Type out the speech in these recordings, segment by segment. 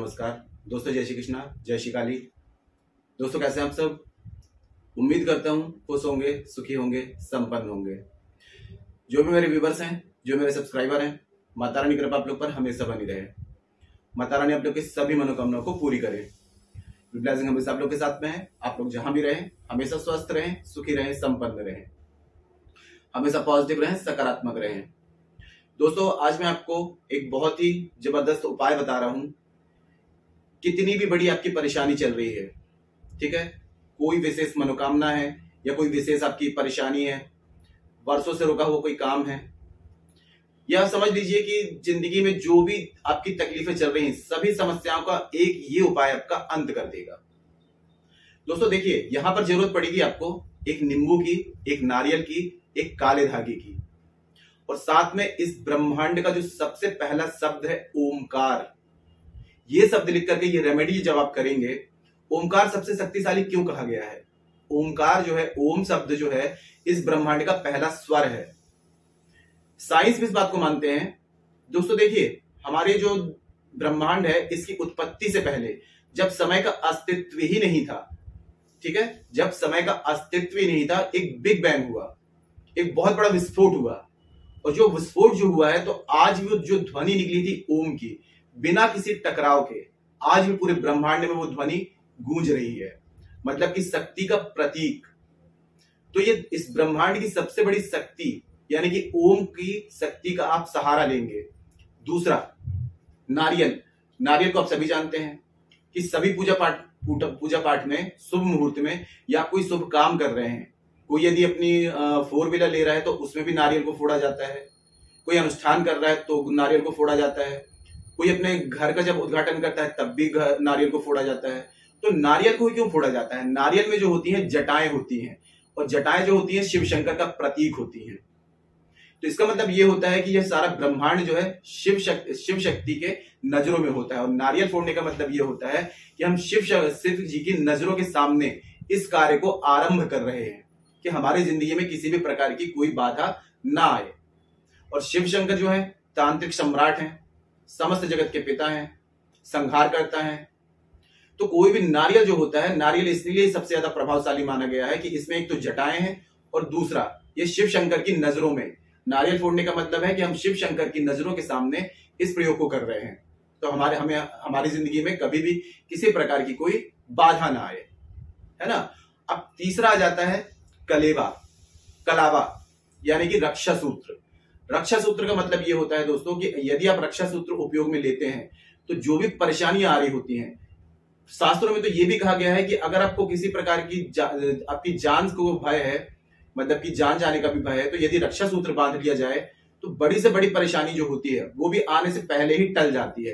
नमस्कार दोस्तों, जय श्री कृष्णा, जय श्री काली। दोस्तों कैसे हैं आप सब? उम्मीद करता हूं खुश होंगे, सुखी होंगे, संपन्न होंगे। जो भी मेरे व्यूवर्स हैं, जो मेरे सब्सक्राइबर हैं, माता रानी की कृपा आप लोग पर हमेशा बनी रहे। माता रानी आप लोग की सभी मनोकामनाओं को पूरी करे। ब्लेसिंग हमेशा आप लोग के साथ में है। आप लोग जहां भी रहें हमेशा स्वस्थ रहें, सुखी रहें, संपन्न रहें, हमेशा पॉजिटिव रहें, सकारात्मक रहें। दोस्तों आज मैं आपको एक बहुत ही जबरदस्त उपाय बता रहा हूं। कितनी भी बड़ी आपकी परेशानी चल रही है, ठीक है, कोई विशेष मनोकामना है या कोई विशेष आपकी परेशानी है, वर्षों से रुका हुआ कोई काम है, या समझ लीजिए कि जिंदगी में जो भी आपकी तकलीफें चल रही हैं, सभी समस्याओं का एक ये उपाय आपका अंत कर देगा। दोस्तों देखिए, यहां पर जरूरत पड़ेगी आपको एक नींबू की, एक नारियल की, एक काले धागे की, और साथ में इस ब्रह्मांड का जो सबसे पहला शब्द है ओमकार। ये शब्द लिख करके ये रेमेडी जब आप करेंगे, ओमकार सबसे शक्तिशाली क्यों कहा गया है? ओमकार जो है, ओम शब्द जो है, इस ब्रह्मांड का पहला स्वर है। साइंस भी इस बात को मानते हैं। दोस्तों देखिए, हमारे जो ब्रह्मांड है, इसकी उत्पत्ति से पहले जब समय का अस्तित्व ही नहीं था, ठीक है, जब समय का अस्तित्व ही नहीं था, एक बिग बैंग हुआ, एक बहुत बड़ा विस्फोट हुआ, और जो विस्फोट जो हुआ है, तो आज भी जो ध्वनि निकली थी ओम की, बिना किसी टकराव के, आज भी पूरे ब्रह्मांड में वो ध्वनि गूंज रही है, मतलब कि शक्ति का प्रतीक। तो ये इस ब्रह्मांड की सबसे बड़ी शक्ति यानी कि ओम की शक्ति का आप सहारा लेंगे। दूसरा, नारियल। नारियल को आप सभी जानते हैं कि सभी पूजा पाठ में, शुभ मुहूर्त में, या कोई शुभ काम कर रहे हैं, कोई यदि अपनी 4 व्हीलर ले रहा है तो उसमें भी नारियल को फोड़ा जाता है, कोई अनुष्ठान कर रहा है तो नारियल को फोड़ा जाता है, कोई अपने घर का जब उद्घाटन करता है तब भी नारियल को फोड़ा जाता है। तो नारियल को क्यों फोड़ा जाता है? नारियल में जो होती हैं जटाएं होती हैं, और जटाएं जो होती हैं शिव शंकर का प्रतीक होती हैं। तो इसका मतलब ये होता है कि यह सारा ब्रह्मांड जो है शिव शक्ति के नजरों में होता है, और नारियल फोड़ने का मतलब ये होता है कि हम शिव जी की नजरों के सामने इस कार्य को आरंभ कर रहे हैं कि हमारी जिंदगी में किसी भी प्रकार की कोई बाधा ना आए। और शिव शंकर जो है तांत्रिक सम्राट हैं, समस्त जगत के पिता हैं, संहार करता है। तो कोई भी नारियल जो होता है, नारियल इसलिए सबसे ज्यादा प्रभावशाली माना गया है कि इसमें एक तो जटाएं हैं, और दूसरा ये शिव शंकर की नजरों में। नारियल फोड़ने का मतलब है कि हम शिव शंकर की नजरों के सामने इस प्रयोग को कर रहे हैं, तो हमारी जिंदगी में कभी भी किसी प्रकार की कोई बाधा ना आए, है ना। अब तीसरा आ जाता है कलावा, यानी कि रक्षा सूत्र। रक्षा सूत्र का मतलब ये होता है दोस्तों कि यदि आप रक्षा सूत्र उपयोग में लेते हैं तो जो भी परेशानियां आ रही होती हैं, शास्त्रों में तो ये भी कहा गया है कि अगर आपको किसी प्रकार की आपकी जान को भय है, मतलब कि जान जाने का भी भय है, तो यदि रक्षा सूत्र बांध लिया जाए तो बड़ी से बड़ी परेशानी जो होती है वो भी आने से पहले ही टल जाती है।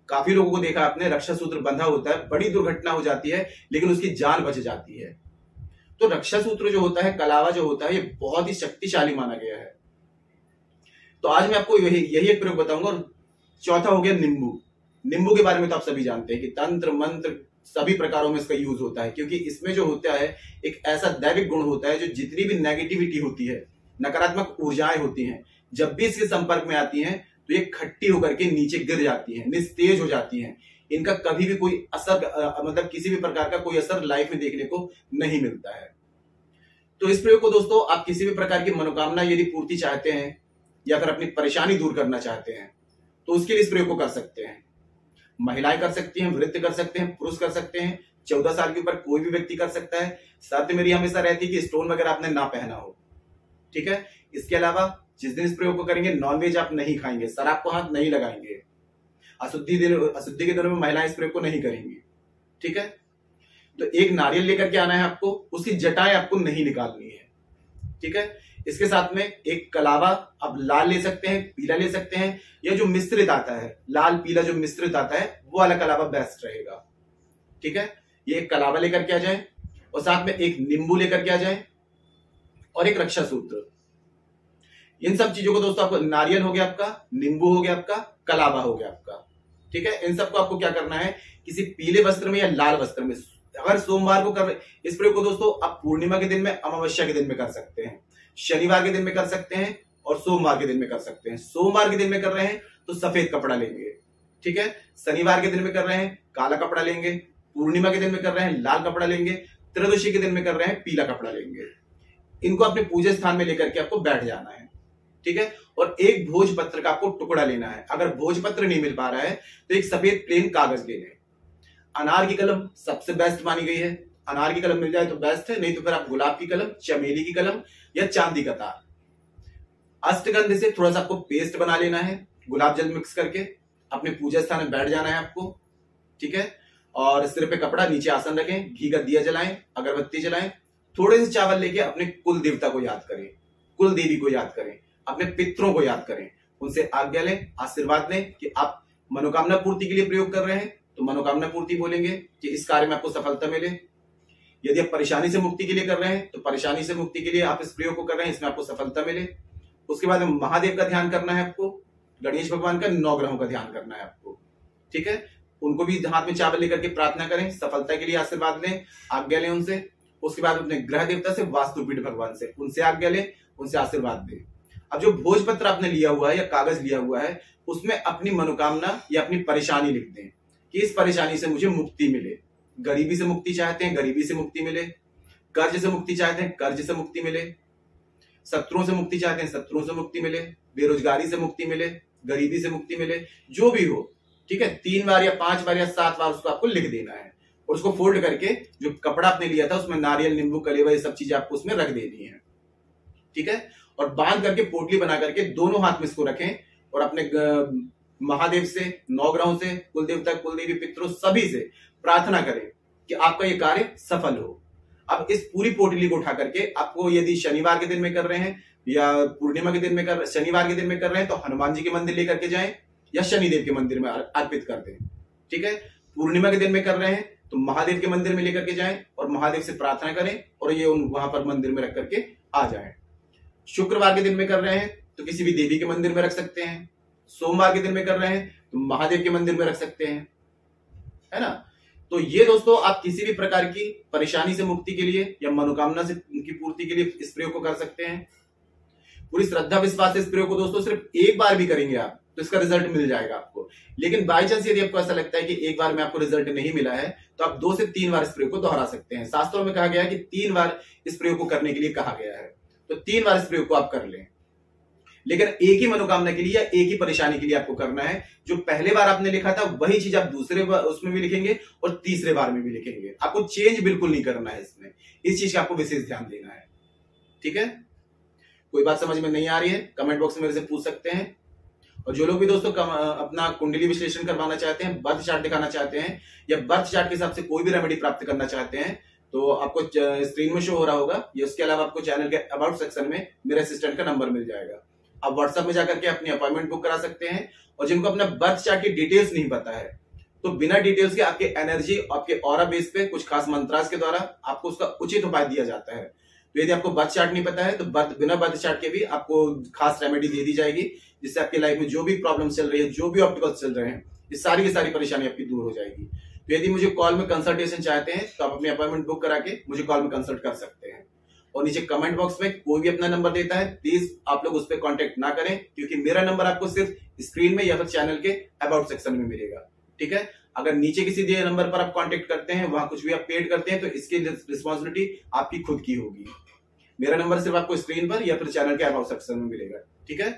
काफी लोगों को देखा आपने, रक्षा सूत्र बंधा होता है, बड़ी दुर्घटना हो जाती है, लेकिन उसकी जान बच जाती है। तो रक्षा सूत्र जो होता है, कलावा जो होता है, ये बहुत ही शक्तिशाली माना गया है। तो आज मैं आपको यही एक प्रयोग बताऊंगा। और चौथा हो गया नींबू। नींबू के बारे में तो आप सभी जानते हैं कि तंत्र मंत्र सभी प्रकारों में इसका यूज होता है, क्योंकि इसमें जो होता है एक ऐसा दैविक गुण होता है, जो जितनी भी नेगेटिविटी होती है, नकारात्मक ऊर्जाएं होती हैं, जब भी इसके संपर्क में आती हैं तो ये खट्टी होकर के नीचे गिर जाती हैं, निस्तेज हो जाती हैं। इनका कभी भी कोई असर, मतलब किसी भी प्रकार का कोई असर लाइफ में देखने को नहीं मिलता है। तो इस प्रयोग को दोस्तों आप किसी भी प्रकार की मनोकामना यदि पूर्ति चाहते हैं, या फिर अपनी परेशानी दूर करना चाहते हैं, तो उसके लिए इस प्रयोग को कर सकते हैं। महिलाएं कर सकती हैं, वृद्ध कर सकते हैं, पुरुष कर सकते हैं, 14 साल के ऊपर कोई भी व्यक्ति कर सकता है। शर्त मेरी हमेशा रहती है कि स्टोन वगैरह आपने ना पहना हो, ठीक है। इसके अलावा जिस दिन इस प्रयोग को करेंगे, नॉनवेज आप नहीं खाएंगे, शराब को हाथ नहीं लगाएंगे, अशुद्धि के दिनों में महिलाएं इस प्रयोग को नहीं करेंगी, ठीक है। तो एक नारियल लेकर के आना है आपको, उसकी जटाएं आपको नहीं निकालनी है, ठीक है। इसके साथ में एक कलावा, आप लाल ले सकते हैं, पीला ले सकते हैं, या जो मिश्रित आता है, लाल पीला जो मिश्रित आता है, वो वाला कलावा बेस्ट रहेगा, ठीक है। ये एक कलावा लेकर के आ जाए, और साथ में एक नींबू लेकर के आ जाए, और एक रक्षा सूत्र। इन सब चीजों को दोस्तों, आपको नारियल हो गया आपका, नींबू हो गया आपका, कलावा हो गया आपका, ठीक है। इन सबको आपको क्या करना है, किसी पीले वस्त्र में या लाल वस्त्र में, अगर सोमवार को कर इस प्रयोग को दोस्तों आप पूर्णिमा के दिन में, अमावस्या के दिन में कर सकते हैं, शनिवार के दिन में कर सकते हैं, और सोमवार के दिन में कर सकते हैं। सोमवार के दिन में कर रहे हैं तो सफेद कपड़ा लेंगे, ठीक है। शनिवार के दिन में कर रहे हैं काला कपड़ा लेंगे, पूर्णिमा के दिन में कर रहे हैं लाल कपड़ा लेंगे, त्रयोदशी के दिन में कर रहे हैं पीला कपड़ा लेंगे। इनको अपने पूजा स्थान में लेकर के आपको बैठ जाना है, ठीक है। और एक भोजपत्र का आपको टुकड़ा लेना है। अगर भोजपत्र नहीं मिल पा रहा है तो एक सफेद प्लेन कागज ले लें। अनार की कलम सबसे बेस्ट मानी गई है, अनार की कलम मिल जाए तो बेस्ट है, नहीं तो फिर आप गुलाब की कलम, चमेली की कलम या चांदी का तार। अष्टगंध से थोड़ा सा आपको पेस्ट बना लेना है, गुलाब जल मिक्स करके अपने पूजा स्थान में बैठ जाना है आपको, ठीक है। और सिर पे कपड़ा, नीचे आसन रखें, घी का दिया जलाएं, अगरबत्ती जलाएं, थोड़े से चावल लेके अपने कुल देवता को याद करें, कुल देवी को याद करें, अपने पितरों को याद करें, उनसे आज्ञा लें, आशीर्वाद लें कि आप मनोकामना पूर्ति के लिए प्रयोग कर रहे हैं तो मनोकामना पूर्ति बोलेंगे कि इस कार्य में आपको सफलता मिले। यदि आप परेशानी से मुक्ति के लिए कर रहे हैं तो परेशानी से मुक्ति के लिए आप इस प्रयोग को कर रहे हैं, इसमें आपको सफलता मिले। उसके बाद महादेव का ध्यान करना है आपको, गणेश भगवान का 9 ग्रहों का ध्यान करना है आपको, ठीक है। उनको भी हाथ में चावल लेकर के प्रार्थना करें, सफलता के लिए आशीर्वाद लें, आज्ञा लें उनसे। उसके बाद अपने ग्रह देवता से, वास्तुपीठ भगवान से, उनसे आज्ञा लें, उनसे आशीर्वाद दें। अब जो भोजपत्र आपने लिया हुआ है या कागज लिया हुआ है उसमें अपनी मनोकामना या अपनी परेशानी लिख दें कि इस परेशानी से मुझे मुक्ति मिले। गरीबी से मुक्ति चाहते हैं, गरीबी से मुक्ति मिले। कर्ज से मुक्ति चाहते हैं, कर्ज से मुक्ति मिले। शत्रुओं से मुक्ति चाहते हैं, शत्रुओं से मुक्ति मिले। बेरोजगारी से मुक्ति मिले, गरीबी से मुक्ति मिले, जो भी हो, ठीक है। 3 बार या 5 बार या 7 बार उसको आपको लिख देना है और उसको फोल्ड करके जो कपड़ा आपने लिया था उसमें नारियल, नींबू, कलेवा, ये सब चीजें आपको उसमें रख देनी है, ठीक है। और बांध करके पोटली बना करके दोनों हाथ में इसको रखें और अपने महादेव से, 9 ग्रहों से, कुल देवता, कुल देवी, पितरों सभी से प्रार्थना करें कि आपका ये कार्य सफल हो। अब इस पूरी पोटली को उठा करके आपको, यदि शनिवार के दिन में कर रहे हैं या पूर्णिमा के दिन में शनिवार के दिन में कर रहे हैं तो हनुमान जी के मंदिर लेकर के जाएं या शनिदेव के मंदिर में अर्पित कर दें, ठीक है। पूर्णिमा के दिन में कर रहे हैं तो महादेव के मंदिर में लेकर के जाएं और महादेव से प्रार्थना करें और ये वहां पर मंदिर में रख करके आ जाएं। शुक्रवार के दिन में कर रहे हैं तो किसी भी देवी के मंदिर में रख सकते हैं। सोमवार के दिन में कर रहे हैं तो महादेव के मंदिर में रख सकते हैं, है ना। तो ये दोस्तों आप किसी भी प्रकार की परेशानी से मुक्ति के लिए या मनोकामना से की पूर्ति के लिए इस प्रयोग को कर सकते हैं। पूरी श्रद्धा विश्वास से इस प्रयोग को दोस्तों सिर्फ एक बार भी करेंगे आप तो इसका रिजल्ट मिल जाएगा आपको। लेकिन बाई चांस यदि आपको ऐसा लगता है कि एक बार में आपको रिजल्ट नहीं मिला है तो आप 2 से 3 बार इस प्रयोग को दोहरा सकते हैं। शास्त्रों में कहा गया है कि 3 बार इस प्रयोग को करने के लिए कहा गया है, तो 3 बार इस प्रयोग को आप कर लें। लेकिन एक ही मनोकामना के लिए या एक ही परेशानी के लिए आपको करना है। जो पहले बार आपने लिखा था वही चीज आप दूसरे बार उसमें भी लिखेंगे और तीसरे बार में भी लिखेंगे। आपको चेंज बिल्कुल नहीं करना है इसमें, इस चीज का आपको विशेष ध्यान देना है, ठीक है। कोई बात समझ में नहीं आ रही है कमेंट बॉक्स में मेरे से पूछ सकते हैं। और जो लोग भी दोस्तों अपना कुंडली विश्लेषण करवाना चाहते हैं, बर्थ चार्ट दिखाना चाहते हैं या बर्थ चार्ट के हिसाब से कोई भी रेमेडी प्राप्त करना चाहते हैं तो आपको स्क्रीन में शो हो रहा होगा। या उसके अलावा आपको चैनल के अबाउट सेक्शन में मेरे असिस्टेंट का नंबर मिल जाएगा। आप व्हाट्सएप में जाकर के अपनी अपॉइंटमेंट बुक करा सकते हैं। और जिनको अपना बर्थ चार्ट की डिटेल्स नहीं पता है तो बिना डिटेल्स के आपके एनर्जी, आपके ऑरा बेस पे कुछ खास मंत्रास के द्वारा आपको उसका उचित उपाय दिया जाता है। तो यदि आपको बर्थ चार्ट नहीं पता है तो बिना बर्थ चार्ट के भी आपको खास रेमेडी दे दी जाएगी, जिससे आपकी लाइफ में जो भी प्रॉब्लम चल रही है, जो भी ऑब्स्टिकल्स चल रहे हैं, ये सारी की सारी परेशानी आपकी दूर हो जाएगी। तो यदि मुझे कॉल में कंसल्टेशन चाहते हैं तो आप अपनी अपॉइंटमेंट बुक करा के मुझे कॉल में कंसल्ट कर सकते हैं। और नीचे कमेंट बॉक्स में कोई भी अपना नंबर देता है, प्लीज आप लोग उस पर कॉन्टेक्ट ना करें, क्योंकि मेरा नंबर आपको सिर्फ स्क्रीन में या फिर चैनल के अबाउट सेक्शन में मिलेगा, ठीक है। अगर नीचे किसी दिए नंबर पर आप कांटेक्ट करते हैं, वहां कुछ भी आप पेड करते हैं तो इसकी रिस्पॉन्सिबिलिटी आपकी खुद की होगी। मेरा नंबर सिर्फ आपको स्क्रीन पर या फिर चैनल के अबाउट सेक्शन में मिलेगा, ठीक है।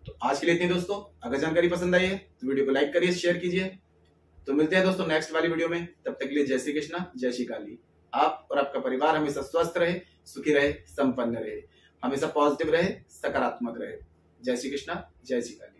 तो आज के लिए इतनी दोस्तों, अगर जानकारी पसंद आई है तो वीडियो को लाइक करिए, शेयर कीजिए। तो मिलते हैं दोस्तों नेक्स्ट वाली वीडियो में, तब तक के लिए जय श्री कृष्णा, जय श्री काली। आप और आपका परिवार हमेशा स्वस्थ रहे, सुखी रहे, संपन्न रहे, हमेशा पॉजिटिव रहे, सकारात्मक रहे। जय श्री कृष्णा, जय श्री काली।